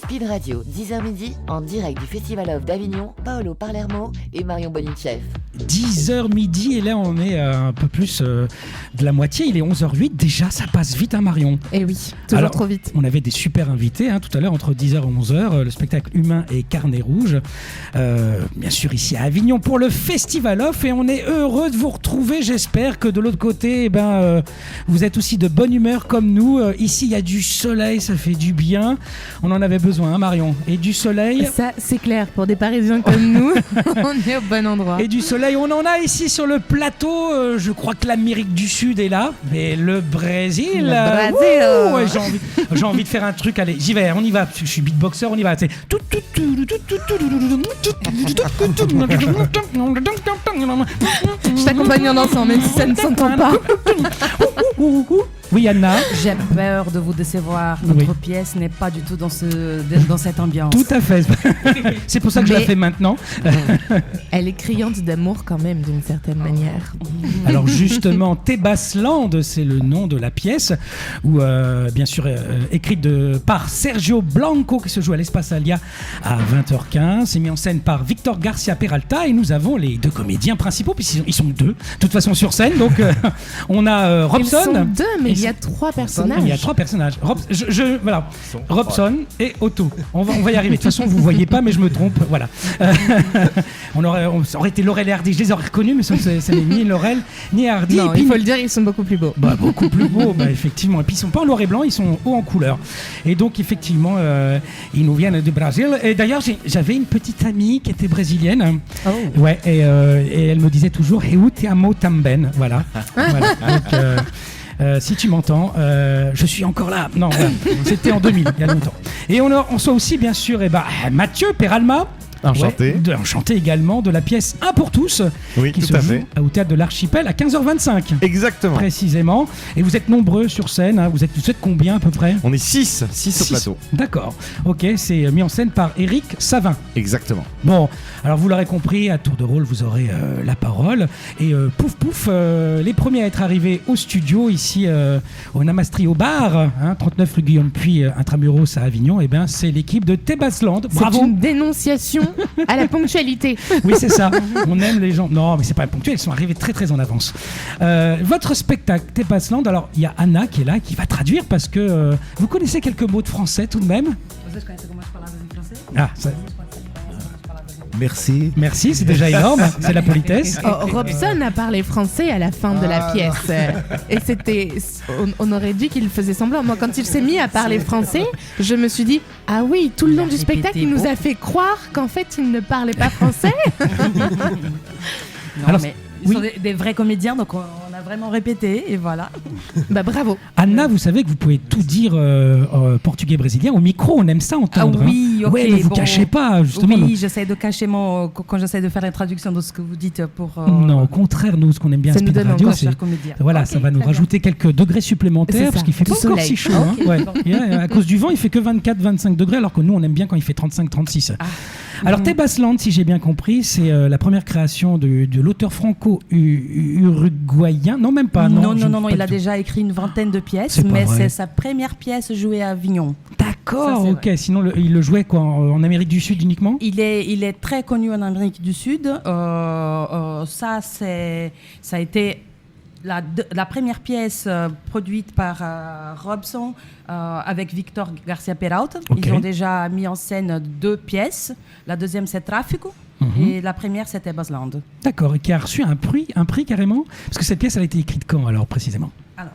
Speed Radio, 10h midi, en direct du Festival of d'Avignon, Paolo Palermo et Marion Bonicheff. 10h midi et là on est un peu plus de la moitié, il est 11h08, déjà ça passe vite hein Marion. Et oui, toujours alors, trop vite. On avait des super invités tout à l'heure entre 10h et 11h, le spectacle Humain et Carnet Rouge, bien sûr ici à Avignon pour le Festival of et on est heureux de vous retrouver, j'espère que de l'autre côté vous êtes aussi de bonne humeur comme nous, ici il y a du soleil, ça fait du bien, on en avait besoin hein Marion, et du soleil. Ça c'est clair, pour des Parisiens comme nous, on est au bon endroit. Et du soleil, on en a ici sur le plateau. Je crois que l'Amérique du Sud est là, mais le Brésil. Ouais, j'ai envie de faire un truc. Allez, j'y vais, on y va. Je suis beatboxer, on y va. Je t'accompagne en dansant, même si ça ne s'entend pas. Oui, Anna. J'ai peur de vous décevoir. Notre pièce n'est pas du tout dans cette ambiance. Tout à fait. C'est pour ça que je la fais maintenant. Elle est criante d'amour quand même, d'une certaine manière. Alors justement, Tebasland, c'est le nom de la pièce, où bien sûr écrite par Sergio Blanco, qui se joue à l'Espace Alia à 20h15. C'est mis en scène par Victor Garcia Peralta et nous avons les deux comédiens principaux, puisqu'ils sont deux, de toute façon sur scène. Donc on a Robson. Ils sont deux, mais il y a trois personnages. Il y a trois personnages. Voilà. Robson et Otto. On va y arriver. De toute façon, vous voyez pas, mais je me trompe. Voilà. Ça aurait été Laurel et Hardy. Je les aurais reconnus, mais ça n'est ni Laurel ni Hardy. Non, il faut le dire, ils sont beaucoup plus beaux. Beaucoup plus beaux, effectivement. Et puis ils sont pas en noir et blanc, ils sont hauts en couleur. Et donc effectivement, ils nous viennent du Brésil. Et d'ailleurs, j'avais une petite amie qui était brésilienne. Oh. Ouais. Et elle me disait toujours "Eu te amo também". Voilà. Voilà. Donc, si tu m'entends, je suis encore là. Non, voilà. C'était en 2000, il y a longtemps. Et on soit aussi, bien sûr, Mathieu Peralma. Enchanté. Enchanté également de la pièce Un pour tous, oui, qui tout se à joue fait. au Théâtre de l'Archipel à 15h25. Exactement. Précisément. Et vous êtes nombreux sur scène. Vous êtes combien à peu près ? On est 6 au plateau. D'accord. Ok, c'est mis en scène par Éric Savin. Exactement. Bon, alors vous l'aurez compris, à tour de rôle, vous aurez la parole. Et pouf, les premiers à être arrivés au studio, ici au Namastri au bar, 39 rue Guillaume Puy, Intramuros à Avignon, c'est l'équipe de Tebasland. Bravo. C'est une dénonciation à la ponctualité. Oui, c'est ça. On aime les gens. Non, mais c'est pas ponctuel, ils sont arrivés très très en avance. Votre spectacle Tebasland, alors il y a Anna qui est là, qui va traduire parce que vous connaissez quelques mots de français tout de même. Ah, ça... Merci, c'est déjà énorme, c'est la politesse. Robson a parlé français à la fin de la pièce. Et on aurait dit qu'il faisait semblant. Moi, quand il s'est mis à parler français, je me suis dit, ah oui, tout le long du spectacle, il nous a fait croire qu'en fait, il ne parlait pas français. Non, mais ils sont des vrais comédiens, donc on a vraiment répété, et voilà. Bravo. Anna, vous savez que vous pouvez tout dire portugais brésilien au micro, on aime ça entendre. Ah oui, ok. Ouais, ne vous cachez pas, justement. Oui, j'essaie de cacher quand j'essaie de faire la traduction de ce que vous dites pour... Non, au contraire, nous, ce qu'on aime bien à Speed Radio, c'est... Voilà, okay, ça va nous rajouter quelques degrés supplémentaires, parce qu'il fait pas encore si chaud. Okay, à cause du vent, il fait que 24-25 degrés, alors que nous, on aime bien quand il fait 35-36. Alors, Tebasland, si j'ai bien compris, c'est la première création de l'auteur franco-uruguayen. Non, même pas. Non, il a déjà écrit une vingtaine de pièces, mais c'est sa première pièce jouée à Avignon. D'accord, ok. Sinon, il le jouait en Amérique du Sud uniquement ? Il est très connu en Amérique du Sud. Ça a été la première pièce produite par Robson avec Victor Garcia Peralta. Okay. Ils ont déjà mis en scène 2 pièces. La deuxième, c'est Tráfico. Et la première, c'était Tebasland. D'accord, et qui a reçu un prix carrément ? Parce que cette pièce, elle a été écrite quand, alors, précisément ? Alors,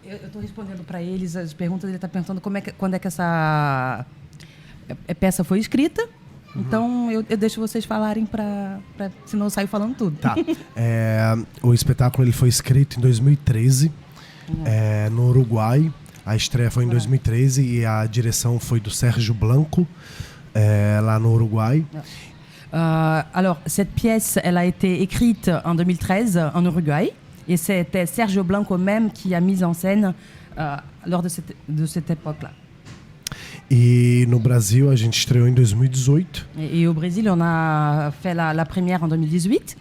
eu estou respondendo para eles as perguntas. Ele está perguntando quando é que essa peça foi escrita. Então, eu deixo vocês falarem senão eu saio falando tudo. Tá. O espetáculo ele foi escrito em 2013, no Uruguai. A estreia foi em 2013 e a direção foi do Sérgio Blanco, lá no Uruguai. Alors, cette pièce, elle a été écrite en 2013 en Uruguay. Et c'était Sergio Blanco même qui a mis en scène lors de cette époque-là. E no Brasil, a gente estreou em 2018. Et au Brésil, on a fait la première en 2018.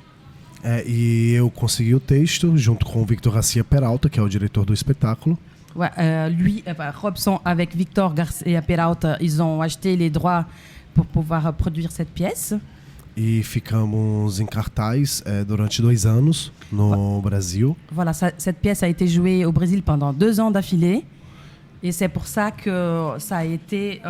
E eu consegui o texto junto com o Victor Garcia Peralta, que é o diretor do espetáculo. Ouais, Robson avec Victor Garcia Peralta, ils ont acheté les droits pour pouvoir produire cette pièce. E ficamos em cartaz durante 2 anos no Brasil. Voilà, cette pièce a été jouée au Brésil pendant 2 ans d'affilée. Et c'est pour ça que ça a été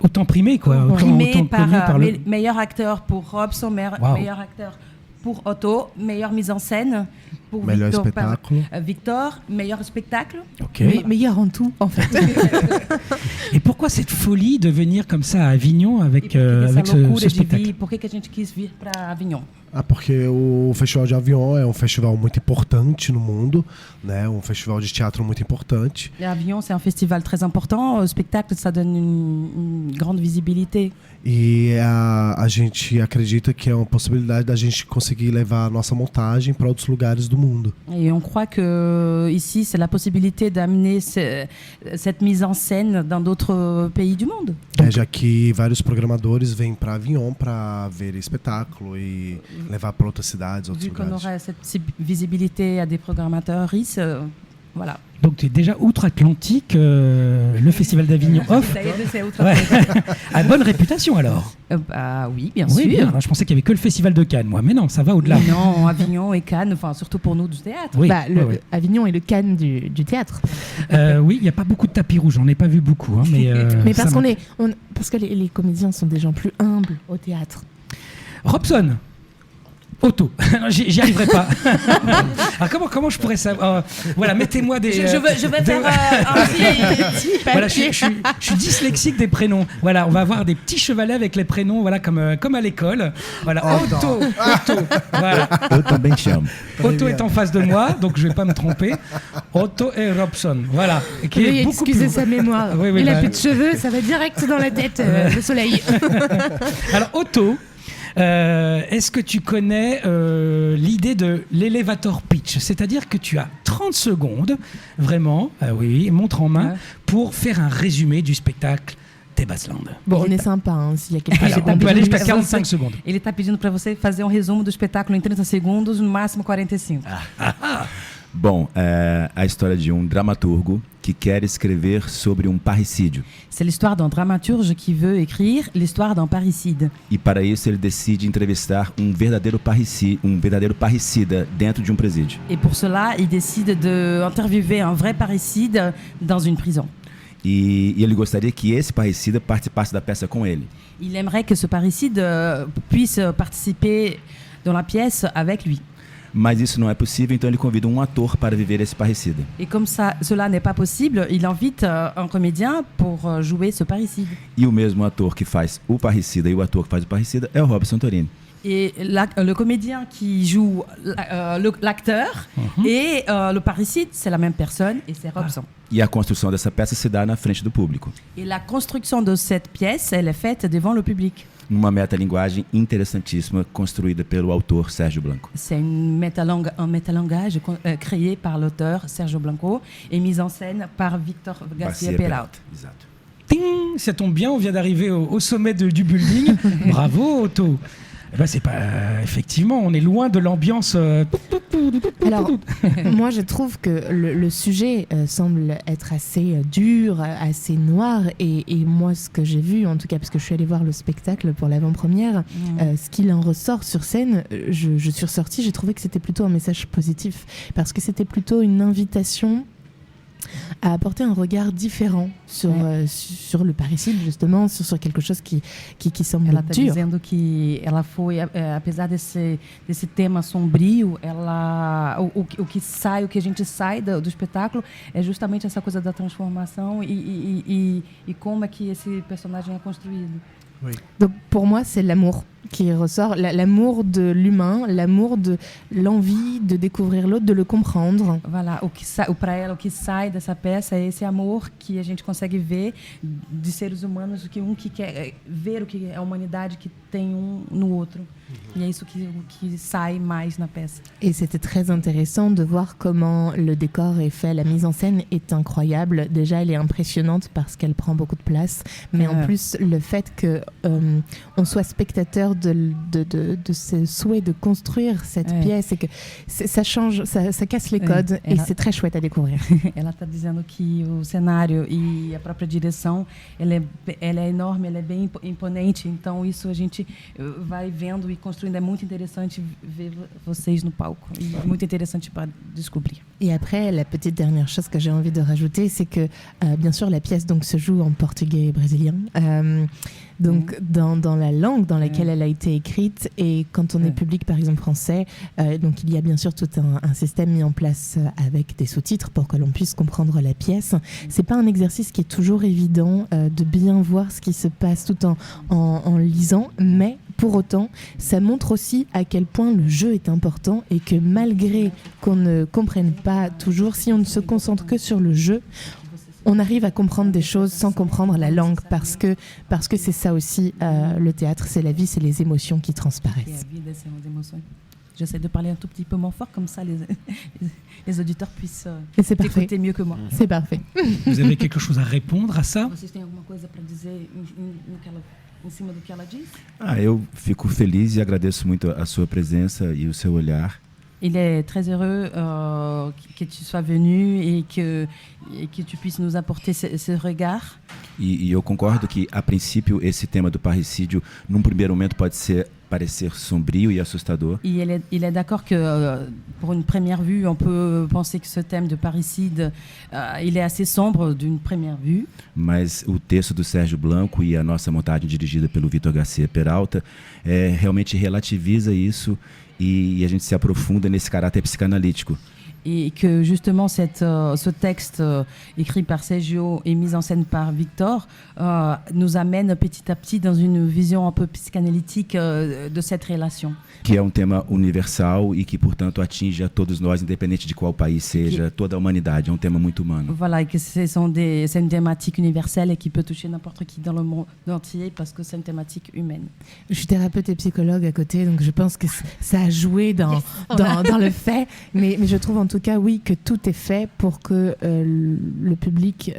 Autant primé, quoi. primé autant par, connu par le... meilleur acteur pour Robson, meilleur acteur pour Otto, meilleure mise en scène pour Melhor Victor, espetáculo. Victor, meilleur spectacle. Ok. Meilleur en tout, en fait. Et pourquoi cette folie de venir comme ça à Avignon avec, E por que avec essa ce loucura de spectacle? vir? Por que a gente quis vir para Avignon? Porque o Festival de Avignon é um festival muito importante no mundo, né? Um festival de teatro muito importante. Et Avignon, c'est un festival très important. Le spectacle, ça donne une grande visibilité. E a gente acredita que é uma possibilidade da gente conseguir levar a nossa montagem para outros lugares do mundo. Et on croit que ici, c'est la possibilité d'amener cette mise en scène dans d'autres pays du monde. Já que vários programadores vêm para Avignon para ver espetáculo e levar para outras cidades, outros Vu qu'on lugares. aura cette visibilité à des programmateurs, voilà. Donc tu es déjà outre-Atlantique, le Festival d'Avignon off. Ça y est, c'est autre Ouais. chose. À bonne réputation alors. Oui, bien Oui, sûr. bien. Je pensais qu'il n'y avait que le Festival de Cannes, moi. Mais non, ça va au-delà. Mais non, Avignon et Cannes, enfin, surtout pour nous du théâtre. Oui, Bah, oui. Avignon est le Cannes du théâtre. Oui, il n'y a pas beaucoup de tapis rouges, j'en ai pas vu beaucoup. Hein, Mais ça parce m'a- parce que les comédiens sont des gens plus humbles au théâtre. Robson. Otto. Non, j'y arriverai pas. Alors comment je pourrais savoir voilà, mettez-moi des... Je vais faire un petit Voilà, je suis dyslexique des prénoms. Voilà, on va avoir des petits chevalets avec les prénoms, voilà, comme à l'école. Voilà, Otto. Voilà. Eu também te amo. Otto est en face de moi, donc je vais pas me tromper. Otto et Robson, voilà. Qui est Veuillez beaucoup excuser plus... sa mémoire. Oui, oui, Il a bah- plus de cheveux, ça va direct dans la tête, le soleil. Alors Otto, est-ce que tu connais l'idée de l'elevator pitch? C'est-à-dire que tu as 30 secondes, vraiment, oui, montre en main, Ouais. pour faire un résumé du spectacle Tebasland. Bon, on est sympa, hein, s'il y a quelque Alors, chose. on peut aller jusqu'à Você- 45 secondes. Ele está pedindo para você fazer um resumo do espetáculo em 30 segundos, no máximo 45. Bom, é a história de um dramaturgo que quer escrever sobre um parricídio. C'est l'histoire d'un dramaturge qui veut écrire l'histoire d'un parricide. E para isso ele decide entrevistar um verdadeiro parricida dentro de um presídio. Et pour cela, il décide d'interviewer un vrai parricide dans une prison. E ele gostaria que esse parricida participasse da peça com ele. Il aimerait que ce parricide puisse participer dans la pièce avec lui. Mas isso não é possível, então ele convida um ator para viver esse parricida. Et comme ça, cela n'est pas possible, il invite un comédien pour jouer ce parricide. E o mesmo ator que faz o parricida e o ator que faz o parricida é o Robson Santorini. Et le comédien qui joue l'acteur et le parricide, c'est la même personne et c'est Robson. E a construção dessa peça se dá na frente do público, Et la construction de cette pièce, elle est faite devant le public. numa metalinguagem interessantíssima construída pelo autor Sérgio Blanco. C'est un métalangage créé par l'auteur Sergio Blanco et mise en scène par Victor Garcia Peralta. Exato. Ting, ça tombe bien, on vient d'arriver au sommet du building. Bravo Otto. Eh ben, c'est pas effectivement, on est loin de l'ambiance. Alors, moi, je trouve que le sujet semble être assez dur, assez noir. Et moi, ce que j'ai vu, en tout cas, parce que je suis allée voir le spectacle pour l'avant-première, ce qu'il en ressort sur scène, je suis ressortie, j'ai trouvé que c'était plutôt un message positif. Parce que c'était plutôt une invitation à apporter un regard différent sur le parricide, justement, sur quelque chose qui semble Ela está dur. dizendo que ela foi, apesar desse tema sombrio, o que a gente sai do espetáculo é justamente essa coisa da transformação e como é que esse personagem é construído. Donc pour moi, c'est l'amour qui ressort, l'amour de l'humain, l'amour de l'envie de découvrir l'autre, de le comprendre. Voilà, para ela o que sai dessa peça é esse amor que a gente consegue ver de seres humanos, que quer ver o que é a humanidade que tem no outro. E é isso que sai mais na peça. Et c'était très intéressant de voir comment le décor est fait. La mise en scène est incroyable. Déjà, elle est impressionnante parce qu'elle prend beaucoup de place. Mais en plus, le fait que on soit spectateur fort de ce souhait de construire cette pièce et que ça change, ça casse les codes et c'est très chouette à découvrir. Ela está dizendo que o cenário e a própria direção, ela é enorme, ela é bem imponente. Então isso a gente vai vendo e construindo. É muito interessante ver vocês no palco e muito interessante para descobrir. Et après, la petite dernière chose que j'ai envie de rajouter, c'est que bien sûr la pièce donc se joue en portugais et brésilien. Donc dans la langue dans laquelle elle a été écrite, et quand on est public par exemple français, donc il y a bien sûr tout un système mis en place avec des sous-titres pour que l'on puisse comprendre la pièce. C'est pas un exercice qui est toujours évident de bien voir ce qui se passe tout en lisant, mais pour autant, ça montre aussi à quel point le jeu est important et que malgré qu'on ne comprenne pas toujours, si on ne se concentre que sur le jeu, on arrive à comprendre des choses sans comprendre la langue parce que c'est ça aussi le théâtre, c'est la vie, c'est les émotions qui transparaissent. J'essaie de parler un tout petit peu moins fort, comme ça les auditeurs puissent écouter mieux que moi. C'est parfait. Vous avez quelque chose à répondre à ça? Vocês têm alguma coisa para dizer em cima do que ela disse? Eu fico feliz e agradeço muito a sua presença e o seu olhar. Il est très heureux que tu sois venu et que tu puisses nous apporter ce regard. E eu concordo que, a princípio, esse tema do parricídio, num primeiro momento, pode parecer sombrio e assustador. Et il est d'accord que, pour une première vue, on peut penser que ce thème de parricide, il est assez sombre d'une première vue. Mas o texto do Sérgio Blanco e a nossa montagem dirigida pelo Vitor Garcia Peralta realmente relativiza isso e a gente se aprofunda nesse caráter psicanalítico. Et que justement ce texte écrit par Sergio et mis en scène par Victor nous amène petit à petit dans une vision un peu psychanalytique de cette relation. Que é tema universal e que, portanto, atinge a todos nós, independente de qual país seja, toda a humanidade. É tema muito humano. Voilà, et que c'est une thématique universelle et qui peut toucher n'importe qui dans le monde entier parce que c'est une thématique humaine. Je suis thérapeute et psychologue à côté, donc je pense que ça a joué dans le fait, mais je trouve en tout cas, oui, que tout est fait pour que le public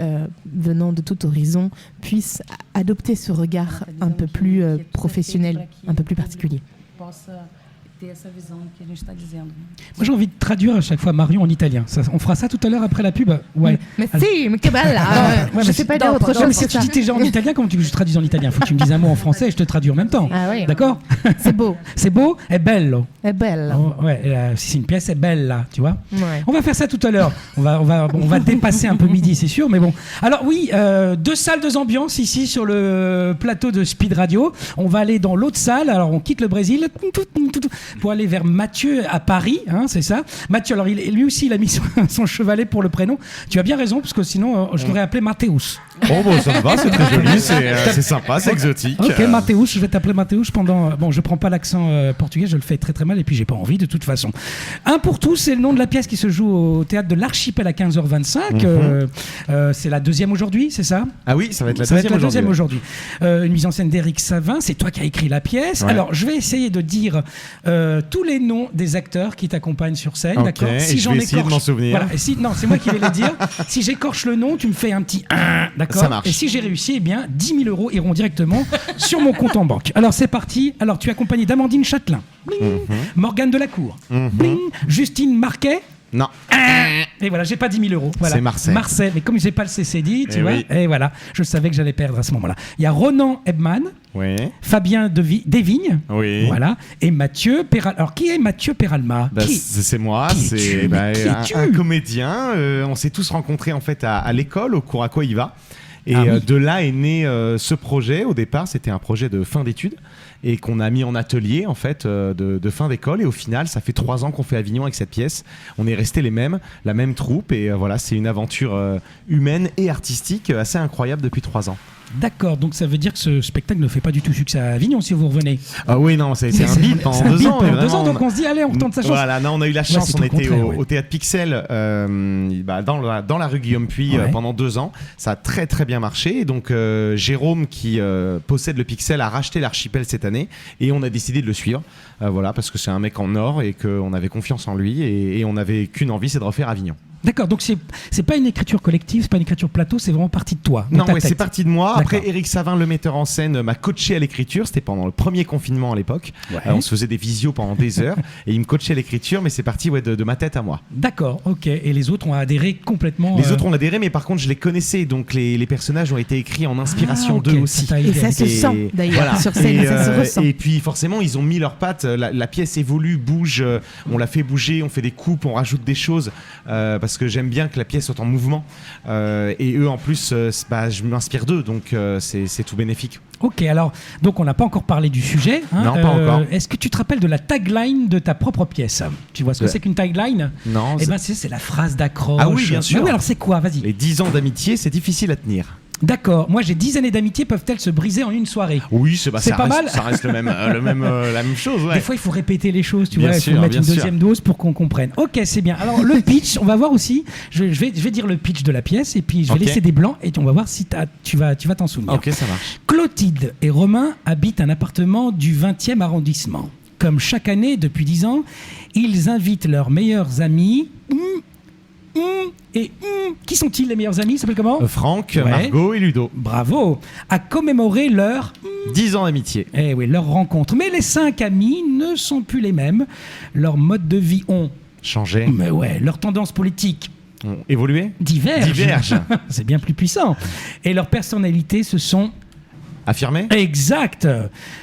venant de tout horizon puisse adopter ce regard un peu plus professionnel, un peu plus particulier. Ter essa visão que a gente está dizendo. Moi j'ai envie de traduire à chaque fois Marion en italien. On fera ça tout à l'heure après la pub. Ouais. Mais si, mais que bella. Je sais pas dire autre chose. Mais si tu dis déjà en italien, comment tu veux que je traduise en italien? Faut que tu me dises un mot en français et je te traduis en même temps. Ah oui. D'accord? C'est beau. C'est beau? È bello. È bella. Oh, ouais, si c'est une pièce, c'est bella, tu vois. Ouais. On va faire ça tout à l'heure. On va dépasser un peu midi, c'est sûr, mais bon. Alors oui, 2 salles, 2 ambiances ici sur le plateau de Speed Radio. On va aller dans l'autre salle. Alors on quitte le Brésil pour aller vers Mathieu à Paris, hein, c'est ça. Mathieu, alors lui aussi il a mis son chevalet pour le prénom. Tu as bien raison parce que sinon je l'aurais appelé Mathéus. Oh bon, ça me va, c'est très joli, c'est sympa, c'est exotique. Ok, Mathéus, je vais t'appeler Mathéus pendant... Bon, je prends pas l'accent portugais, je le fais très très mal et puis j'ai pas envie de toute façon. Un pour tous, c'est le nom de la pièce qui se joue au théâtre de l'Archipel à 15h25. C'est la 2e aujourd'hui, c'est ça? Ah oui, ça va être la deuxième aujourd'hui. Une mise en scène d'Éric Savin, c'est toi qui as écrit la pièce. Ouais. Alors, je vais essayer de dire tous les noms des acteurs qui t'accompagnent sur scène, d'accord? Si j'en écorche, de m'en souvenir. Voilà. Non, c'est moi qui vais les dire. Si j'écorche le nom, tu me fais un petit 1, d'accord? Ça marche. Et si j'ai réussi, eh bien, 10 000 € iront directement sur mon compte en banque. Alors, c'est parti. Alors, tu es accompagné d'Amandine Châtelain, Morgane Delacour, Justine Marquet. Non. Et voilà, j'ai pas 10 000 €. Voilà. C'est Marcel. Marcel, mais comme j'ai pas le CCD, tu vois, et voilà, je savais que j'allais perdre à ce moment-là. Il y a Ronan Ebman, Fabien Desvignes, voilà, et Mathieu Peralma. Alors, qui est Mathieu Peralma? C'est moi, c'est un comédien. On s'est tous rencontrés en fait à l'école, au cours à quoi il va. Et de là est né ce projet. Au départ, c'était un projet de fin d'études et qu'on a mis en atelier en fait de fin d'école. Et au final, ça fait 3 ans qu'on fait Avignon avec cette pièce. On est restés la même troupe. Et voilà, c'est une aventure humaine et artistique assez incroyable depuis 3 ans. D'accord, donc ça veut dire que ce spectacle ne fait pas du tout succès à Avignon si vous revenez. Ah oui, non, c'est un bip pendant 2 ans. Pendant 2 ans, donc on se dit, allez, on tente sa chance. Voilà, non, on a eu la chance, on était au Théâtre Pixel dans la rue Guillaume-Puy pendant 2 ans. Ça a très très bien marché. Et donc Jérôme, qui possède le Pixel, a racheté l'Archipel cette année et on a décidé de le suivre. Voilà, parce que c'est un mec en or et qu'on avait confiance en lui et on n'avait qu'une envie, c'est de refaire Avignon. D'accord, donc c'est pas une écriture collective, c'est pas une écriture plateau, c'est vraiment parti de toi. Non, ouais, c'est parti de moi. D'accord. Après, Éric Savin, le metteur en scène, m'a coaché à l'écriture. C'était pendant le premier confinement à l'époque. Ouais. On se faisait des visios pendant des heures et il me coachait à l'écriture, mais c'est parti de ma tête à moi. D'accord, ok. Et les autres ont adhéré complètement. Les autres ont adhéré, mais par contre, je les connaissais. Donc, les personnages ont été écrits en inspiration ok, d'eux aussi. t'a Et aidé. ça se sent d'ailleurs sur scène, ça se ressent. Et puis forcément, ils ont mis leurs pattes. La pièce évolue, bouge. On la fait bouger, on fait des coupes, on rajoute des choses parce que j'aime bien que la pièce soit en mouvement. Et eux, en plus, je m'inspire d'eux, donc c'est tout bénéfique. Ok, alors, donc on n'a pas encore parlé du sujet. Hein. Non, pas encore. Est-ce que tu te rappelles de la tagline de ta propre pièce? Tu vois ce que c'est qu'une tagline? Non. Eh ben, c'est la phrase d'accroche. Ah oui, bien sûr. Ah oui, alors c'est quoi? Vas-y. Les 10 ans d'amitié, c'est difficile à tenir. D'accord. Moi, j'ai 10 années d'amitié, peuvent-elles se briser en une soirée? Oui, C'est ça pas reste, mal. Ça reste la même chose. Ouais. Des fois, il faut répéter les choses, tu Bien vois. Il sûr, faut mettre bien une sûr. deuxième dose pour qu'on comprenne. Ok, c'est bien. Alors, le pitch, on va voir aussi. Je vais dire le pitch de la pièce et puis je vais Ok. laisser des blancs et on va voir si tu vas t'en souvenir. Ok, ça marche. Clotilde et Romain habitent un appartement du 20e arrondissement. Comme chaque année, depuis 10 ans, ils invitent leurs meilleurs amis. Qui sont-ils, les meilleurs amis? Ils s'appellent comment? Franck, Ouais. Margot et Ludo. Bravo. À commémorer leur 10 ans d'amitié. leur rencontre. Mais les 5 amis ne sont plus les mêmes. Leurs modes de vie ont, Changé. mais ouais, leurs tendances politiques Ont évolué. divergent. C'est bien plus puissant. Et leurs personnalités se sont Affirmé. exactes.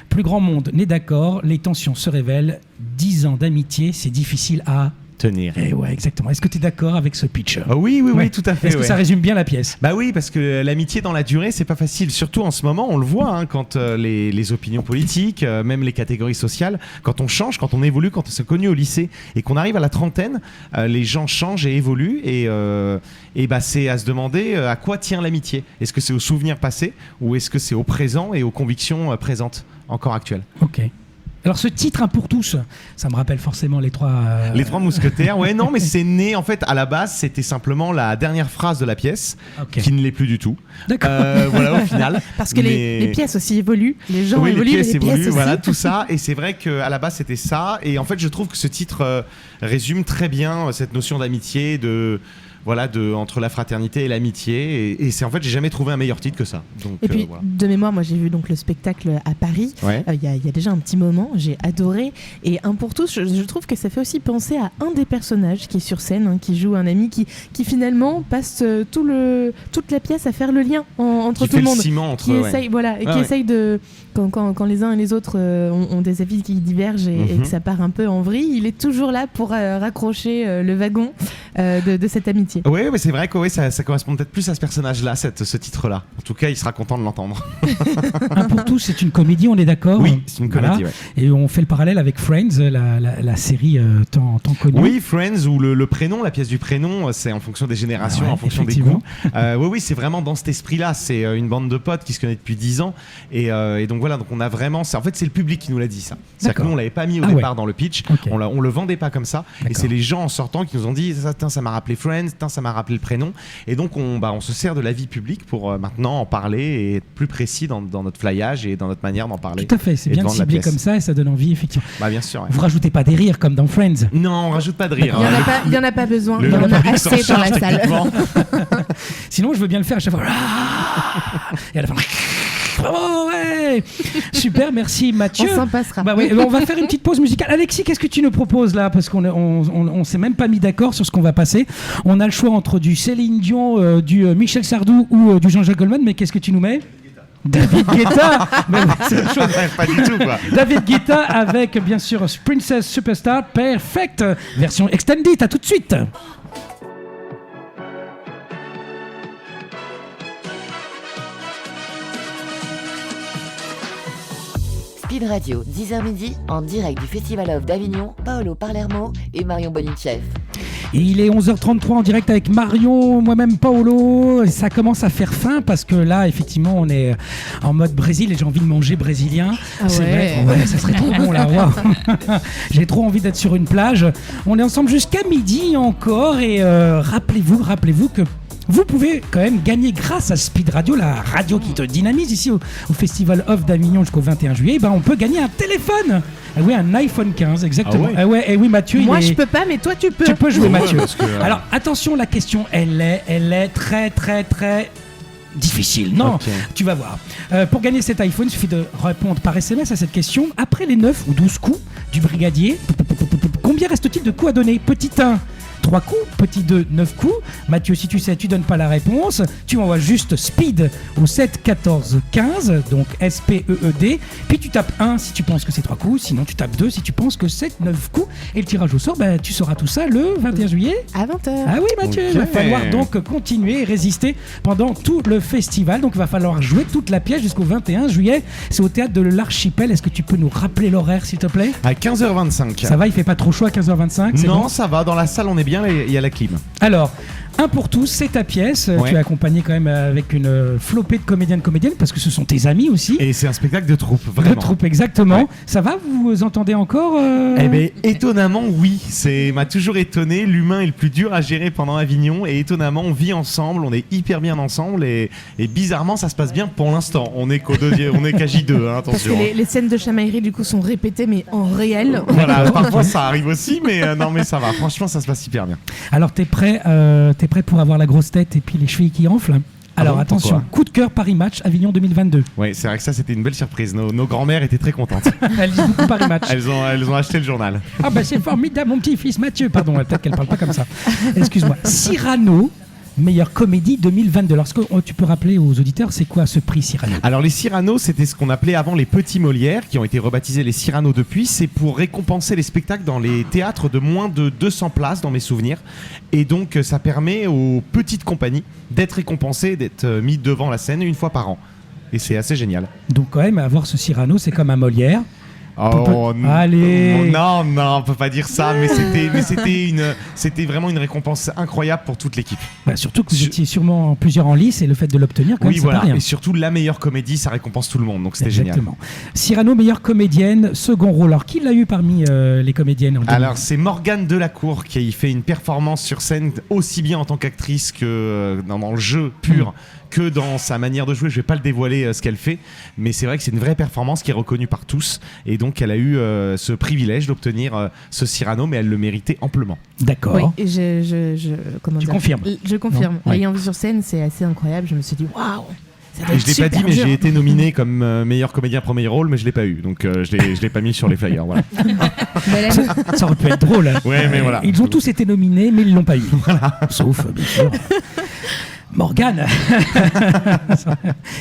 Plus grand monde n'est d'accord. Les tensions se révèlent. 10 ans d'amitié, c'est difficile à... Tenir. Eh ouais, exactement. Est-ce que tu es d'accord avec ce pitch? Ah oui, Ouais. tout à fait. Est-ce que ouais. ça résume bien la pièce? Bah oui, parce que l'amitié dans la durée, c'est pas facile. Surtout en ce moment, on le voit, hein, quand les opinions politiques, même les catégories sociales, quand on change, quand on évolue, quand on s'est connu au lycée et qu'on arrive à la trentaine, les gens changent et évoluent. Et bah, c'est à se demander à quoi tient l'amitié. Est-ce que c'est aux souvenirs passés ou est-ce que c'est au présent et aux convictions présentes, encore actuelles? Ok. Alors ce titre, un pour tous, ça me rappelle forcément les trois... Les trois mousquetaires, ouais, non, mais c'est né, en fait, à la base, c'était simplement la dernière phrase de la pièce, Ok. qui ne l'est plus du tout. D'accord. Voilà, au final. Parce que les pièces aussi évoluent, les gens Oui, évoluent, les pièces évoluent, aussi. voilà, tout ça. Et c'est vrai qu'à la base, c'était ça. Et en fait, je trouve que ce titre résume très bien cette notion d'amitié, entre la fraternité et l'amitié. Et c'est en fait, j'ai jamais trouvé un meilleur titre que ça. Donc, Et puis, voilà. de mémoire, moi j'ai vu donc le spectacle à Paris. Ouais. Il y a déjà un petit moment, j'ai adoré. Et un pour tous, je trouve que ça fait aussi penser à un des personnages qui est sur scène, hein, qui joue un ami qui finalement passe toute la pièce à faire le lien entre Qui tout fait le monde. ciment entre. Qui ouais. essaye, voilà, et Ah qui ouais. essaye de. Quand les uns et les autres ont des avis qui divergent et que ça part un peu en vrille, il est toujours là pour raccrocher le wagon de cette amitié. Oui, mais c'est vrai que ouais, ça correspond peut-être plus à ce personnage-là, ce titre-là. En tout cas, il sera content de l'entendre. Un pour tous, c'est une comédie, on est d'accord? Oui, c'est une comédie. Ouais. Et on fait le parallèle avec Friends, la série tant connue. Oui, Friends, où le prénom, la pièce du prénom, c'est en fonction des générations, Ah ouais, en fonction des effectivement. goûts. Oui, c'est vraiment dans cet esprit-là. C'est une bande de potes qui se connaissent depuis 10 ans. Et donc voilà, donc on a vraiment. En fait, c'est le public qui nous l'a dit ça. C'est-à-dire que D'accord. nous, on l'avait pas mis au Ah départ ouais. dans le pitch. Ok. On le vendait pas comme ça. Et D'accord. c'est les gens en sortant qui nous ont dit ça m'a rappelé Friends, ça m'a rappelé le prénom. Et donc on se sert de l'avis public pour maintenant en parler et être plus précis dans notre flyage et dans notre manière d'en parler. Tout à fait, c'est Et bien de de vendre la cibler pièce. comme ça et ça donne envie, effectivement. Bah bien sûr. Ouais. Vous rajoutez pas des rires comme dans Friends. Non, on rajoute pas de rire. Il y en a pas besoin, Le il y en a public s'en assez dans la charge salle. techniquement. Sinon, je veux bien le faire à chaque fois. Et à la fin. Oh ouais. Super, merci Mathieu. On s'en passera. Bah oui, on va faire une petite pause musicale. Alexis, qu'est-ce que tu nous proposes là? Parce qu'on s'est même pas mis d'accord sur ce qu'on va passer. On a le choix entre du Céline Dion, du Michel Sardou ou du Jean-Jacques Goldman, mais qu'est-ce que tu nous mets? David Guetta. Mais ouais, c'est la chose. Pas du tout quoi. David Guetta avec bien sûr Princess Superstar Perfect version extended. À tout de suite. Speed Radio, 10h midi, en direct du Festival of d'Avignon, Paolo Palermo et Marion Bonichev. Et il est 11h33 en direct avec Marion, moi-même Paolo. Et ça commence à faire faim parce que là, effectivement, on est en mode Brésil et j'ai envie de manger brésilien. Ah C'est ouais. vrai, ouais, ça serait trop bon là. Wow. J'ai trop envie d'être sur une plage. On est ensemble jusqu'à midi encore et rappelez-vous que vous pouvez quand même gagner grâce à Speed Radio, la radio qui te dynamise ici au Festival Off d'Avignon jusqu'au 21 juillet. On peut gagner un téléphone. Ah oui, un iPhone 15, exactement. Ah ouais. Et oui, Mathieu. Moi, je peux pas, mais toi, tu peux. Tu peux jouer, Mathieu. Parce que, Alors, attention, la question, elle est très, très, très difficile. Non, Ok. tu vas voir. Pour gagner cet iPhone, il suffit de répondre par SMS à cette question. Après les 9 ou 12 coups du brigadier, combien reste-t-il de coups à donner? Petit 1, 3 coups. Petit 2, 9 coups. Mathieu, si tu sais, tu donnes pas la réponse. Tu envoies juste speed au 7 14 15, donc SPEED. Puis tu tapes 1 si tu penses que c'est 3 coups. Sinon, tu tapes 2 si tu penses que c'est 9 coups. Et le tirage au sort, tu sauras tout ça le 21 juillet. À 20h. Ah oui, Mathieu, il va falloir donc continuer et résister pendant tout le festival. Donc il va falloir jouer toute la pièce jusqu'au 21 juillet. C'est au théâtre de l'Archipel. Est-ce que tu peux nous rappeler l'horaire, s'il te plaît? À 15h25. Ça va, il fait pas trop chaud à 15h25? C'est Non, bon ça va. Dans la salle, on est bien. Il y a la clim. Alors, un pour tous, c'est ta pièce. Ouais. Tu es accompagné quand même avec une flopée de comédiennes parce que ce sont tes amis aussi. Et c'est un spectacle de troupe, De vraiment. troupe, exactement. Ouais. Ça va, vous vous entendez encore Eh ben, étonnamment, oui. M'a toujours étonné. L'humain est le plus dur à gérer pendant Avignon. Et étonnamment, on vit ensemble. On est hyper bien ensemble. Et bizarrement, ça se passe bien pour l'instant. On est qu'à J2, hein, Parce que attention. les scènes de chamaillerie, du coup, sont répétées, mais en réel. Voilà, parfois ça arrive aussi, mais non, mais ça va. Franchement, ça se passe hyper bien. Alors, t'es prêt pour avoir la grosse tête et puis les chevilles qui enflent? Alors bon, attention, pourquoi coup de cœur Paris Match Avignon 2022. Ouais, c'est vrai que ça, c'était une belle surprise. Nos grands-mères étaient très contentes. Elle dit beaucoup Paris Match. Elles ont acheté le journal. Ah c'est formidable mon petit-fils Mathieu. Pardon, peut-être qu'elle parle pas comme ça. Excuse-moi. Cyrano, meilleure comédie 2022. Alors, tu peux rappeler aux auditeurs, c'est quoi ce prix Cyrano? Alors les Cyrano, c'était ce qu'on appelait avant les petits Molières, qui ont été rebaptisés les Cyrano depuis. C'est pour récompenser les spectacles dans les théâtres de moins de 200 places, dans mes souvenirs. Et donc ça permet aux petites compagnies d'être récompensées, d'être mis devant la scène une fois par an. Et c'est assez génial. Donc quand même, avoir ce Cyrano, c'est comme un Molière. Oh, Allez. Non, on peut pas dire ça, mais c'était vraiment une récompense incroyable pour toute l'équipe. Surtout que vous étiez sûrement plusieurs en lice et le fait de l'obtenir, quand Oui, même, c'est voilà. pas rien. Et surtout, la meilleure comédie, ça récompense tout le monde, donc c'était génial. Exactement. Cyrano, meilleure comédienne, second rôle. Alors, qui l'a eu parmi les comédiennes en Alors, c'est Morgane Delacour qui fait une performance sur scène aussi bien en tant qu'actrice que dans le jeu pur. Que dans sa manière de jouer. Je vais pas le dévoiler ce qu'elle fait, mais c'est vrai que c'est une vraie performance qui est reconnue par tous, et donc elle a eu ce privilège d'obtenir ce Cyrano, mais elle le méritait amplement. D'accord. Oui, et comment Tu dire confirmes? Je confirme. Non, ouais. L'ayant vu sur scène, c'est assez incroyable. Je me suis dit, waouh! Et je l'ai pas dit, mais j'ai été nominé comme meilleur comédien premier rôle, mais je l'ai pas eu, donc je l'ai pas mis sur les flyers. Voilà. Ça aurait pu être drôle. Hein. Ouais, mais voilà. Ils ont tous été nominés, mais ils l'ont pas eu. Sauf, bien sûr. Morgane.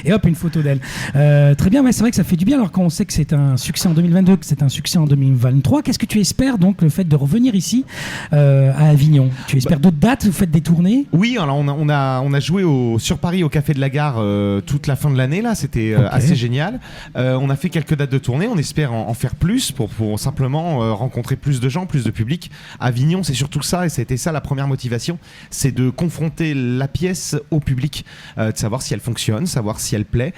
Et hop, une photo d'elle. Très bien, c'est vrai que ça fait du bien. Alors quand on sait que c'est un succès en 2022, que c'est un succès en 2023, qu'est-ce que tu espères donc le fait de revenir ici à Avignon? Tu espères d'autres dates? Vous faites des tournées? Oui, alors on a joué sur Paris au Café de la Gare toute la fin de l'année là, c'était assez génial. On a fait quelques dates de tournée, on espère en faire plus pour simplement rencontrer plus de gens, plus de public. Avignon, c'est surtout ça, et c'était ça la première motivation, c'est de confronter la pièce au public, de savoir si elle fonctionne, savoir si elle plaît,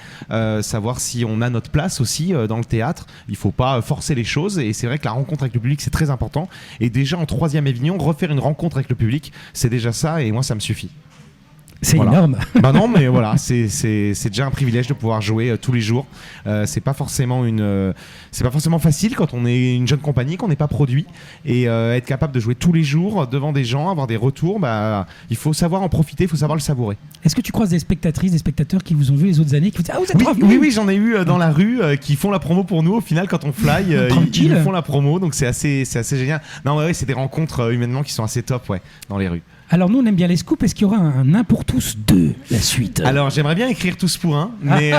savoir si on a notre place aussi dans le théâtre. Il faut pas forcer les choses, et c'est vrai que la rencontre avec le public c'est très important, et déjà en 3e Avignon, refaire une rencontre avec le public, c'est déjà ça, et moi ça me suffit. C'est Voilà. énorme. Bah non, mais voilà, c'est déjà un privilège de pouvoir jouer tous les jours. C'est pas forcément facile quand on est une jeune compagnie, qu'on n'est pas produit, et être capable de jouer tous les jours devant des gens, avoir des retours. Il faut savoir en profiter, il faut savoir le savourer. Est-ce que tu croises des spectatrices, des spectateurs qui vous ont vu les autres années, qui vous disent ah vous êtes revenus? Oui, j'en ai eu dans la rue qui font la promo pour nous. Au final, quand on fly, ils nous font la promo, donc c'est assez génial. Non, ouais, c'est des rencontres humainement qui sont assez top, ouais, dans les rues. Alors nous on aime bien les scoops, est-ce qu'il y aura un nain pour tous 2, la suite? Alors j'aimerais bien écrire tous pour un, mais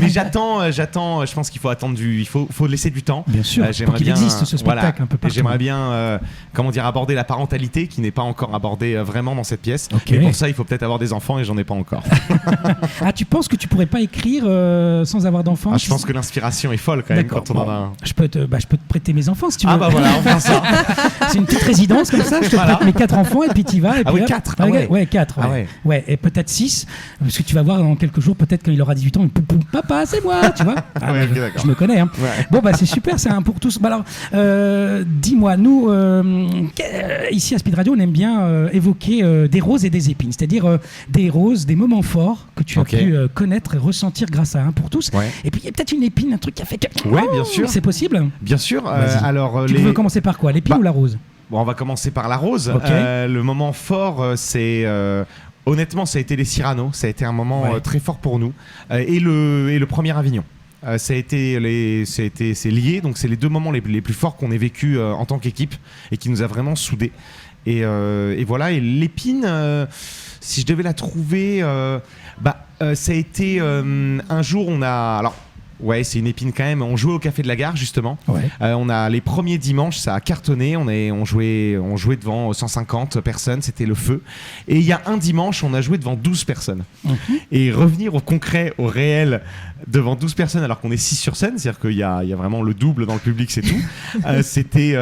j'attends, je pense qu'il faut attendre il faut laisser du temps. Bien sûr, pour qu'il existe ce spectacle un peu partout. Et j'aimerais bien aborder la parentalité qui n'est pas encore abordée vraiment dans cette pièce. Okay. Mais pour ça il faut peut-être avoir des enfants, et j'en ai pas encore. Ah, tu penses que tu pourrais pas écrire sans avoir d'enfants? Je pense que l'inspiration est folle quand même. D'accord. Quand on en a un. Je peux te prêter mes enfants si tu veux. Ah bah voilà, on fait ça. C'est une petite résidence comme ça, je te prête mes 4 enfants et puis t'y vas. Et Ah puis oui, hop. 4. Ouais, 4. Ah ouais. Ouais, Ouais, et peut-être 6, parce que tu vas voir dans quelques jours, peut-être quand il aura 18 ans, il poum, papa, c'est moi, tu vois. Ouais, ok, d'accord. Je me connais. Hein. Ouais. Bon, bah c'est super, c'est un pour tous. Bah, alors, dis-moi, nous, ici à Speed Radio, on aime bien évoquer des roses et des épines, c'est-à-dire des roses, des moments forts que tu as pu connaître et ressentir grâce à un pour tous. Ouais. Et puis il y a peut-être une épine, un truc qui a fait que. Ouais, bien sûr. C'est possible. Bien sûr. Alors, Tu veux commencer par quoi, l'épine ou la rose? Bon, on va commencer par la rose. Ok. Le moment fort, c'est honnêtement, ça a été les Cyrano. Ça a été un moment très fort pour nous. Et le premier Avignon. C'est lié. Donc, c'est les 2 moments les plus forts qu'on ait vécu en tant qu'équipe et qui nous a vraiment soudés. Et voilà. Et l'épine, si je devais la trouver, ça a été un jour, on a. Alors, ouais, c'est une épine quand même. On jouait au Café de la Gare, justement. Ouais. On a les premiers dimanches, ça a cartonné. On jouait devant 150 personnes, c'était le feu. Et il y a un dimanche, on a joué devant 12 personnes. Et revenir au concret, au réel, devant 12 personnes, alors qu'on est 6 sur scène, c'est-à-dire qu'il y a vraiment le double dans le public, c'est tout. C'était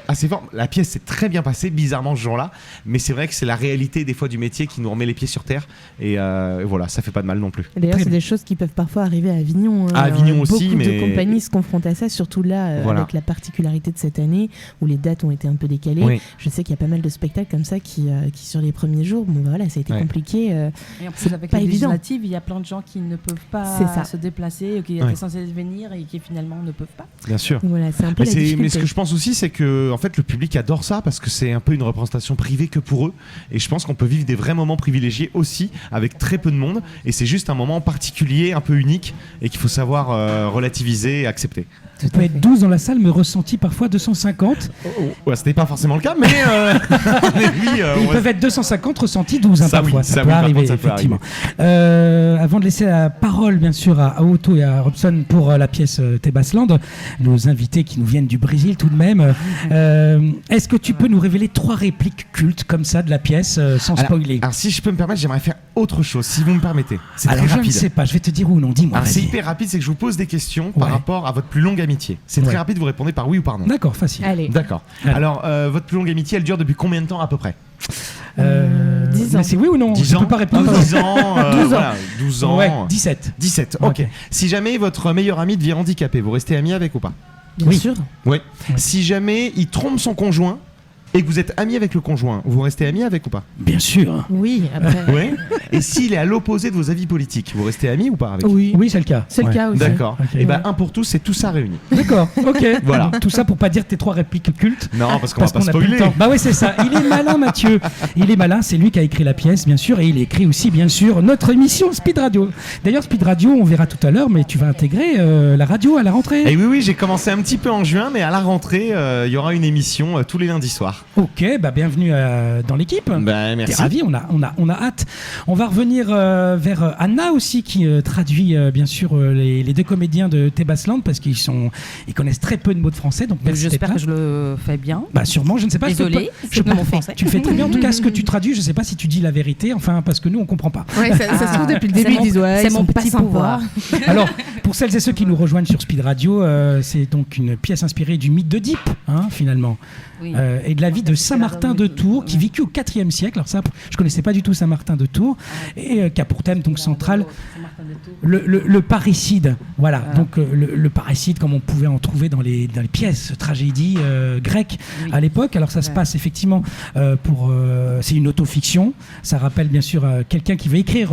assez fort. La pièce s'est très bien passée, bizarrement, ce jour-là. Mais c'est vrai que c'est la réalité, des fois, du métier qui nous remet les pieds sur terre. Et voilà, ça fait pas de mal non plus. Et d'ailleurs, c'est des choses qui peuvent parfois arriver à Avignon. À Avignon aussi, beaucoup mais... de compagnies se confrontent à ça, surtout là, avec la particularité de cette année, où les dates ont été un peu décalées. Oui. Je sais qu'il y a pas mal de spectacles comme ça qui sur les premiers jours, ça a été compliqué. Et en plus, avec les législatives, il y a plein de gens qui ne peuvent pas se déplacer, qui étaient censés venir et qui finalement ne peuvent pas. Bien sûr. Voilà, c'est un peu la difficulté. Mais ce que je pense aussi, c'est que en fait, le public adore ça parce que c'est un peu une représentation privée que pour eux. Et je pense qu'on peut vivre des vrais moments privilégiés aussi avec très peu de monde. Et c'est juste un moment particulier, un peu unique et qu'il faut savoir relativiser et accepter. Ça peut être 12 dans la salle, mais ressenti parfois 250. Ouais, ce n'est pas forcément le cas, mais ils peuvent être 250 ressentis 12 parfois. Ça peut arriver, effectivement. Avant de laisser la parole, bien sûr, à Otto et à Robson pour la pièce Tebasland, nos invités qui nous viennent du Brésil tout de même, est-ce que tu peux nous révéler 3 répliques cultes comme ça de la pièce sans spoiler? Alors, si je peux me permettre, j'aimerais faire autre chose, si vous me permettez. C'est alors, très rapide. Je ne sais pas, je vais te dire ou non, dis-moi. C'est hyper rapide, c'est que je vous pose des questions par rapport à votre plus longue amitié. C'est très rapide, vous répondez par oui ou par non. D'accord, facile. Allez. D'accord. Alors, votre plus longue amitié, elle dure depuis combien de temps à peu près? 10 ans. C'est oui ou non? 10 ans. Je peux pas répondre. 10 ans. 12 ans. Voilà, 12 ans. Ouais, 17. 17, ok. Si jamais votre meilleur ami devient handicapé, vous restez ami avec ou pas? Bien sûr. Oui. Si jamais il trompe son conjoint et que vous êtes ami avec le conjoint, vous restez ami avec ou pas? Bien sûr. Oui, après. Oui. Et s'il est à l'opposé de vos avis politiques, vous restez ami ou pas avec? Oui, c'est le cas. C'est le cas aussi. D'accord. Okay. Et un pour tous, c'est tout ça réuni. D'accord, ok. Voilà. Tout ça pour pas dire tes 3 répliques cultes. Non, parce qu'on va pas spoiler. Bah oui, c'est ça. Il est malin, Mathieu. Il est malin, c'est lui qui a écrit la pièce, bien sûr, et il écrit aussi, bien sûr, notre émission Speed Radio. D'ailleurs, Speed Radio, on verra tout à l'heure, mais tu vas intégrer la radio à la rentrée. Et oui, j'ai commencé un petit peu en juin, mais à la rentrée, il y aura une émission tous les lundis soirs. Ok, bienvenue dans l'équipe. Merci. T'es ravi, on a hâte. On va revenir vers Anna aussi qui traduit bien sûr les 2 comédiens de Tebasland parce qu'ils connaissent très peu de mots de français. Donc j'espère que je le fais bien. Sûrement, je ne sais pas. Désolée, c'est mon français. Tu le fais très bien. En tout cas, ce que tu traduis, je ne sais pas si tu dis la vérité. Enfin, parce que nous, on comprend pas. Ouais, ça se trouve depuis le début, ils disent c'est mon petit pouvoir. Alors, pour celles et ceux qui nous rejoignent sur Speed Radio, c'est donc une pièce inspirée du mythe d'Oedipe, finalement. Oui. Et de la vie de Saint-Martin de Tours, qui vécut au IVe siècle. Alors ça, je connaissais pas du tout Saint-Martin de Tours, et qui a pour thème donc central le parricide. Voilà. Donc le parricide, comme on pouvait en trouver dans les pièces, tragédies grecques à l'époque. Alors ça se passe effectivement c'est une autofiction. Ça rappelle bien sûr quelqu'un qui va écrire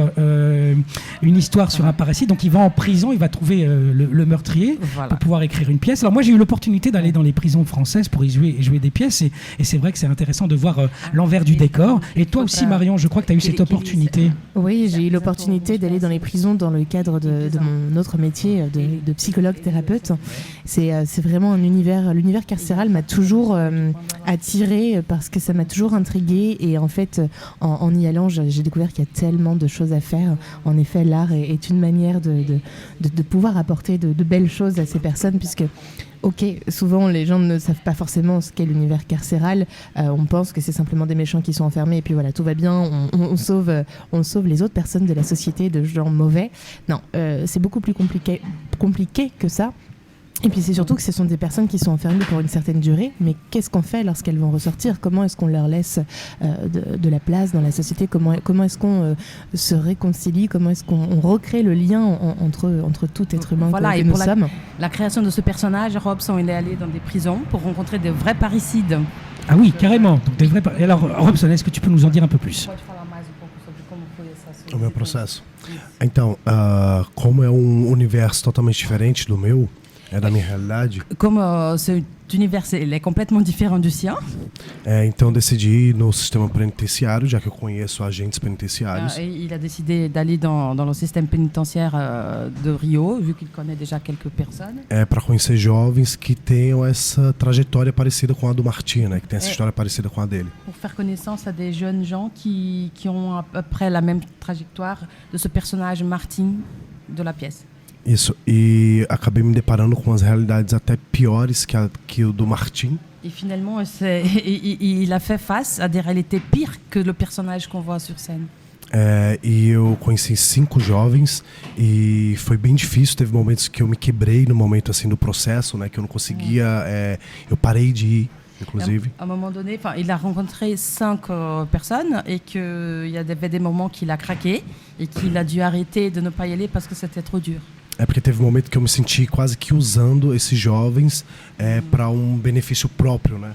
une histoire sur un parricide. Donc il va en prison, il va trouver le meurtrier pour pouvoir écrire une pièce. Alors moi j'ai eu l'opportunité d'aller dans les prisons françaises pour y jouer des pièces et c'est vrai que c'est intéressant de voir l'envers du décor. Et toi aussi Marion, je crois que tu as eu cette opportunité. Oui, j'ai eu l'opportunité d'aller dans les prisons dans le cadre de mon autre métier de psychologue thérapeute. C'est vraiment un univers. L'univers carcéral m'a toujours attirée parce que ça m'a toujours intriguée et en fait en y allant j'ai découvert qu'il y a tellement de choses à faire. En effet, l'art est une manière de pouvoir apporter de belles choses à ces personnes puisque ok, souvent les gens ne savent pas forcément ce qu'est l'univers carcéral. On pense que c'est simplement des méchants qui sont enfermés et puis voilà, tout va bien, on sauve les autres personnes de la société de gens mauvais. Non, c'est beaucoup plus compliqué que ça. Et puis c'est surtout que ce sont des personnes qui sont enfermées pour une certaine durée, mais qu'est-ce qu'on fait lorsqu'elles vont ressortir? Comment est-ce qu'on leur laisse de la place dans la société? Comment est-ce qu'on se réconcilie? Comment est-ce qu'on recrée le lien entre tout être humain que nous sommes? La création de ce personnage, Robson, il est allé dans des prisons pour rencontrer des vrais parricides. Ah oui, carrément. Donc, des vrais Et alors, Robson, est-ce que tu peux nous en dire un peu plus? Pode falar mais pouco sobre como foi essa O meu processo. Então, como é universo totalmente diferente do meu, da minha realidade. Comme cet univers il est complètement différent du sien, Então eu decidi ir no sistema penitenciário, já que eu conheço agentes penitenciários. il a décidé d'aller dans le système pénitentiaire de Rio, vu qu'il connaît déjà quelques personnes. Para conhecer jovens que tenham essa trajetória parecida com a do Martim, né? Que tem essa história parecida com a dele. Pour faire connaissance à des jeunes gens qui ont à peu près la même trajectoire de ce personnage Martin de la pièce. Isso, e acabei me deparando com as realidades até piores que o do Martim. Et finalement, il a fait face à des réalités pires que le personnage qu'on voit sur scène. E eu conheci 5 jovens e foi bem difícil. Teve momentos que eu me quebrei no momento assim do processo, né? Que eu não conseguia, eu parei de ir, inclusive. À un moment donné, il a rencontré 5 personnes et qu'il y avait des moments qu'il a craqué et qu'il a dû arrêter de ne pas y aller parce que c'était trop dur. Porque teve um momento que eu me senti quase que usando esses jovens para benefício próprio, né?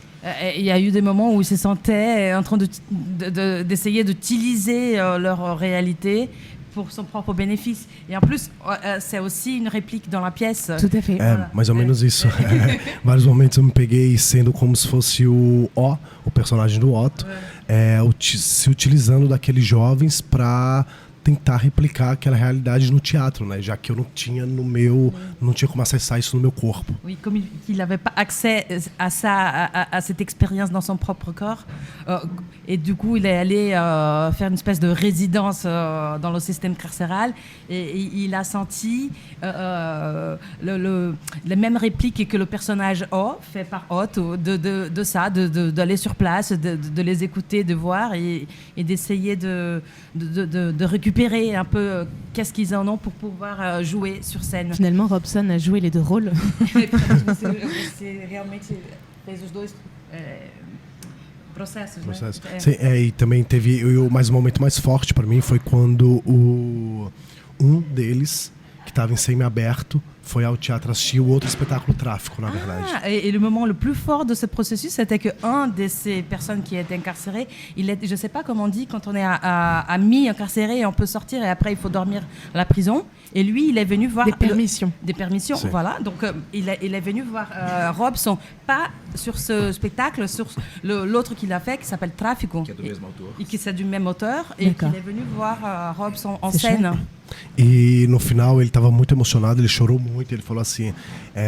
Il y a eu des moments où il se sentait en train d'essayer d'utiliser leur réalité pour son propre bénéfice. Et en plus, c'est aussi une réplique dans la pièce. Tout à fait. Mais ou menos isso. Vários momentos eu me peguei sendo como se fosse o personagem do Otto, se utilizando daqueles jovens para tentar replicar aquela realidade no teatro, né? Já que eu não tinha não tinha como acessar isso no meu corpo. Oui, comme il n'avait pas accès à ça, à cette expérience dans son propre corps, et du coup il est allé faire une espèce de résidence dans le système carcéral, et il a senti les mêmes répliques que le personnage O fait par Otto, de ça, d'aller sur place, de les écouter, de voir et d'essayer de récupérer un peu qu'est-ce qu'ils en ont pour pouvoir jouer sur scène. Finalement, Robson a joué les deux rôles. Você realmente fez os dois processos, né? Sim, e também teve mas o momento mais forte para mim foi quando um deles que estava em semi-aberto foi ao teatro assistir o outro espetáculo Tráfico, na verdade. Et le moment le plus fort de ce processus, c'était qu'un de ces personnes qui étaient incarcérées, je ne sais pas comment on dit, quand on est à mi-incarcéré, on peut sortir et après il faut dormir à la prison. Et lui, il est venu voir... Des permissions. Des permissions, C'est. voilà. Donc il est venu voir Robson, pas sur ce spectacle, sur l'autre qu'il a fait, qui s'appelle Tráfico. Que é do mesmo autor. Et qui c'est du même auteur. Et qu'il est venu voir Robson en scène. E no final ele estava muito emocionado, ele chorou muito, ele falou assim,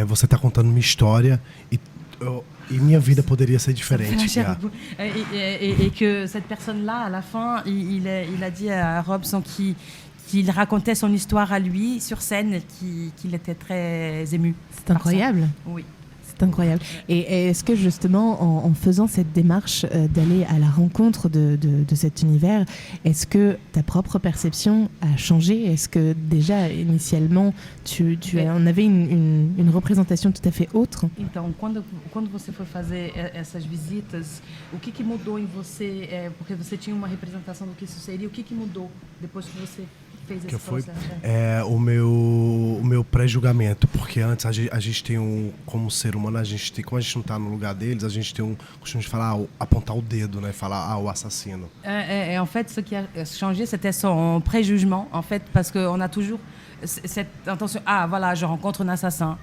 você está contando minha história e minha vida poderia ser diferente. Et que cette personne-là, à la fin, il a dit à Robson qu'il racontait son histoire à lui sur scène, qu'il était très ému. C'est incroyable. Oui. C'est incroyable. Et est-ce que justement, en faisant cette démarche d'aller à la rencontre de cet univers, est-ce que ta propre perception a changé? Est-ce que déjà, initialement, on avait une représentation tout à fait autre? Então, quando você foi fazer essas visitas, o que mudou em você? Porque você tinha uma representação do que isso seria. O que mudou depois que você fez esse processo? O meu pré-julgamento, porque antes a gente tem como ser humano, como a gente não está no lugar deles, a gente tem costume de falar, apontar o dedo, né? Falar, o assassino. Et en fait, ce qui a changé, c'était son préjugement, en fait, parce qu'on a toujours cette intention, voilà, je rencontre un assassin.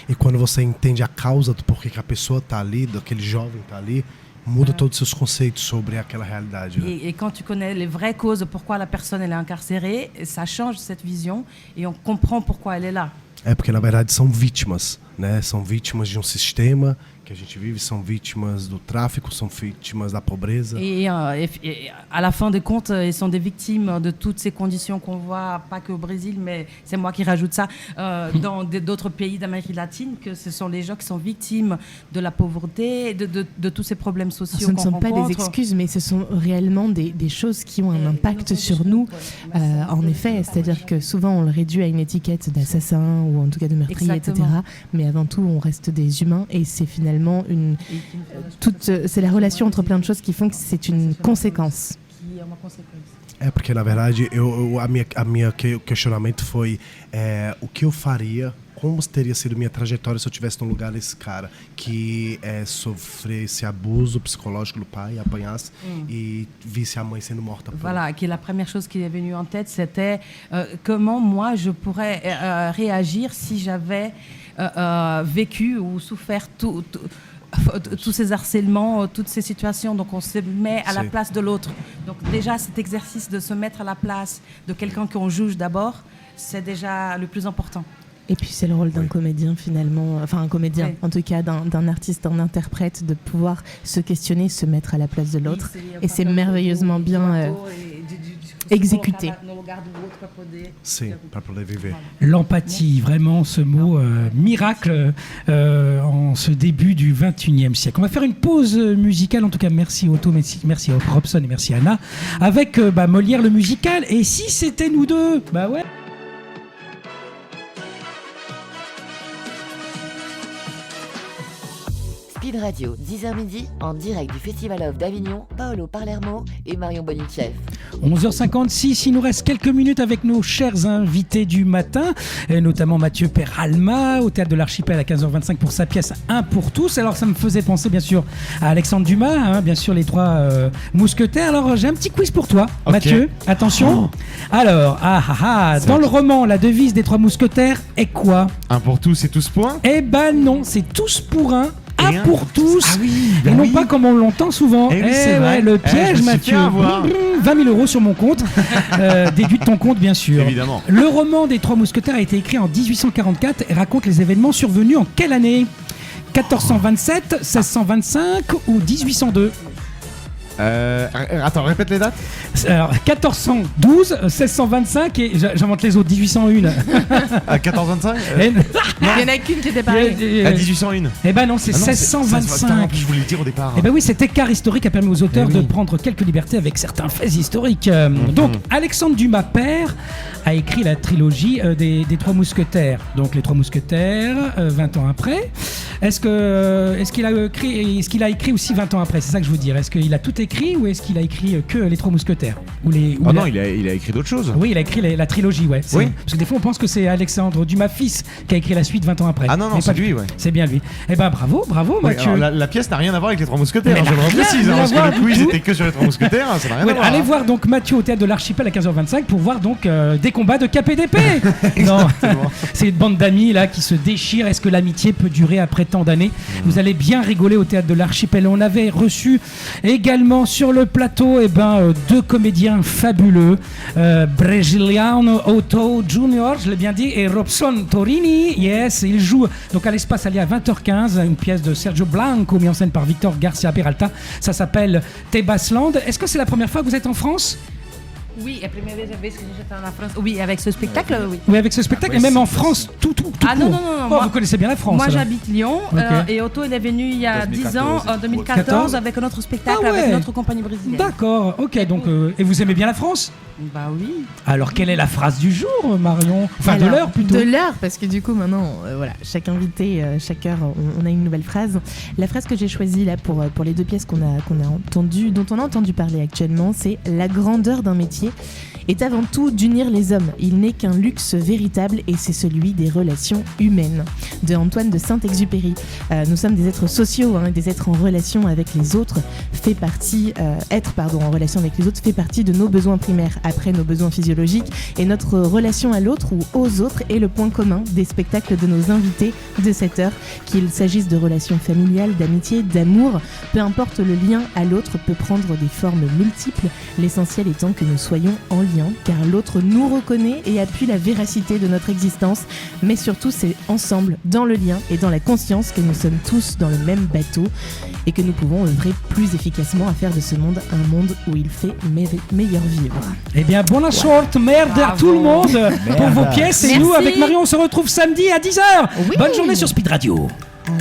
E quando você entende a causa do porquê que a pessoa está ali, daquele jovem está ali, muda todos os seus conceitos sobre aquela realidade. Né? Et quand tu connais les vraies causes pourquoi la personne elle est incarcérée, ça change cette vision et on comprend pourquoi elle est là. Porque na verdade são vítimas, né? São vítimas de um sistema que que a gente vive são vítimas do tráfico, são vítimas da pobreza. Et à la fin des comptes, ils sont des victimes de toutes ces conditions qu'on voit, pas qu'au Brésil, mais c'est moi qui rajoute ça, dans d'autres pays d'Amérique latine, que ce sont les gens qui sont victimes de la pauvreté, de tous ces problèmes sociaux qu'on rencontre. Ce ne sont pas des excuses, mais ce sont réellement des choses qui ont un impact sur nous. En effet, c'est-à-dire que souvent on le réduit à une étiquette d'assassin ou en tout cas de meurtrier, etc. Mais avant tout, on reste des humains et c'est finalement c'est la relation entre plein de choses qui font que c'est une conséquence. Porque na verdade o questionamento foi o que eu faria, como teria sido minha trajetória se eu tivesse no lugar desse cara que sofreu esse abuso psicológico do pai, apanhasse e visse a mãe sendo morta. Voilà, qui est la première chose qui est venue en tête, c'était comment moi je pourrais réagir si j'avais vécu ou souffert tous ces harcèlements, toutes ces situations. Donc on se met à la place de l'autre. Donc déjà cet exercice de se mettre à la place de quelqu'un qu'on juge d'abord, c'est déjà le plus important. Et puis c'est le rôle d'un comédien finalement, enfin un comédien en tout cas, d'un artiste, d'un interprète, de pouvoir se questionner, se mettre à la place de l'autre. Et c'est merveilleusement bien exécuté. Para poder viver. L'empathie, vraiment ce mot miracle en ce début du 21e siècle. On va faire une pause musicale, en tout cas merci Otto, merci Robson et merci Anna, avec Molière le musical. Et si c'était nous deux? Bah ouais. Speed Radio, 10h midi, en direct du Festival of d'Avignon, Paolo Palermo et Marion Bonichev. 11h56, il nous reste quelques minutes avec nos chers invités du matin, et notamment Mathieu Peralma au Théâtre de l'Archipel à 15h25 pour sa pièce Un pour tous. Alors ça me faisait penser bien sûr à Alexandre Dumas, bien sûr les trois mousquetaires. Alors j'ai un petit quiz pour toi, Mathieu, attention. Alors, dans le roman, la devise des trois mousquetaires est quoi? Un pour tous et tous pour un? Eh ben non, c'est tous pour un. Un pour tous, et non pas comme on l'entend souvent. C'est vrai. Le piège, Mathieu. 20 000 € sur mon compte, déduit de ton compte bien sûr. Évidemment. Le roman des Trois Mousquetaires a été écrit en 1844 et raconte les événements survenus en quelle année? 1427, 1625 ou 1802? Attends, répète les dates. Alors 1412, 1625 et j'invente les autres, 1801. 1425 Il y en a qu'une qui était pareille. À 1801. Eh ben non, c'est 1625. Je voulais le dire au départ. Eh ben oui, cet écart historique a permis aux auteurs de prendre quelques libertés avec certains faits historiques. Donc Alexandre Dumas père a écrit la trilogie des Trois Mousquetaires. Donc les Trois Mousquetaires, 20 ans après. Est-ce qu'il a écrit aussi 20 ans après? C'est ça que je veux dire. Est-ce qu'il a tout écrit ou est-ce qu'il a écrit que les Trois Mousquetaires non, il a écrit d'autres choses. Oui, il a écrit la trilogie, ouais. Oui. Parce que des fois on pense que c'est Alexandre Dumas fils qui a écrit la suite 20 ans après. Ah non, c'est lui, ouais. C'est bien lui. Eh ben bravo Mathieu. Alors, la pièce n'a rien à voir avec les Trois Mousquetaires, je le précise, parce que le quiz était que sur les Trois Mousquetaires, ça n'a rien à voir. Allez voir donc Mathieu au Théâtre de l'Archipel à 15h25 pour voir donc des combats de KPDP. Non, c'est une bande d'amis là qui se déchirent. Est-ce que l'amitié peut durer après tant d'années? Vous allez bien rigoler au Théâtre de l'Archipel. On avait reçu également sur le plateau deux comédiens fabuleux, Brasiliano Otto Junior, je l'ai bien dit, et Robson Torini. Yes, il joue donc à l'Espace Allié à 20h15, une pièce de Sergio Blanco mise en scène par Victor Garcia Peralta. Ça s'appelle Tebasland. Est-ce que c'est la première fois que vous êtes en France? Oui, la première vez que j'étais en France. Oui, avec ce spectacle, oui. Oui, avec ce spectacle, et même en France, tout Ah non, court. non, non. Moi, vous connaissez bien la France. Moi, alors. j'habite Lyon, et Otto, il est venu il y a 10 ans, en 2014, avec un autre spectacle, avec notre compagnie brésilienne. D'accord, ok. Donc, et vous aimez bien la France? Bah oui. Alors, quelle est la phrase du jour, Marion? Enfin, de l'heure plutôt. De l'heure, parce que du coup, maintenant, voilà, chaque invité, chaque heure, on a une nouvelle phrase. La phrase que j'ai choisie là pour les deux pièces dont on a entendu parler actuellement, c'est « La grandeur d'un métier est avant tout d'unir les hommes. Il n'est qu'un luxe véritable et c'est celui des relations humaines » de Antoine de Saint-Exupéry. Nous sommes des êtres sociaux, des êtres en relation avec les autres, être en relation avec les autres fait partie de nos besoins primaires, après nos besoins physiologiques, et notre relation à l'autre ou aux autres est le point commun des spectacles de nos invités de cette heure, qu'il s'agisse de relations familiales, d'amitié, d'amour, peu importe le lien à l'autre peut prendre des formes multiples, l'essentiel étant que nous soyons soyons en lien, car l'autre nous reconnaît et appuie la véracité de notre existence. Mais surtout, c'est ensemble, dans le lien et dans la conscience, que nous sommes tous dans le même bateau et que nous pouvons œuvrer plus efficacement à faire de ce monde un monde où il fait meilleur vivre. Eh bien, bonne sorte, merde à tout le monde pour vos pièces. Et Merci. nous, avec Marion, on se retrouve samedi à 10h. Oui. Bonne journée sur Speed Radio.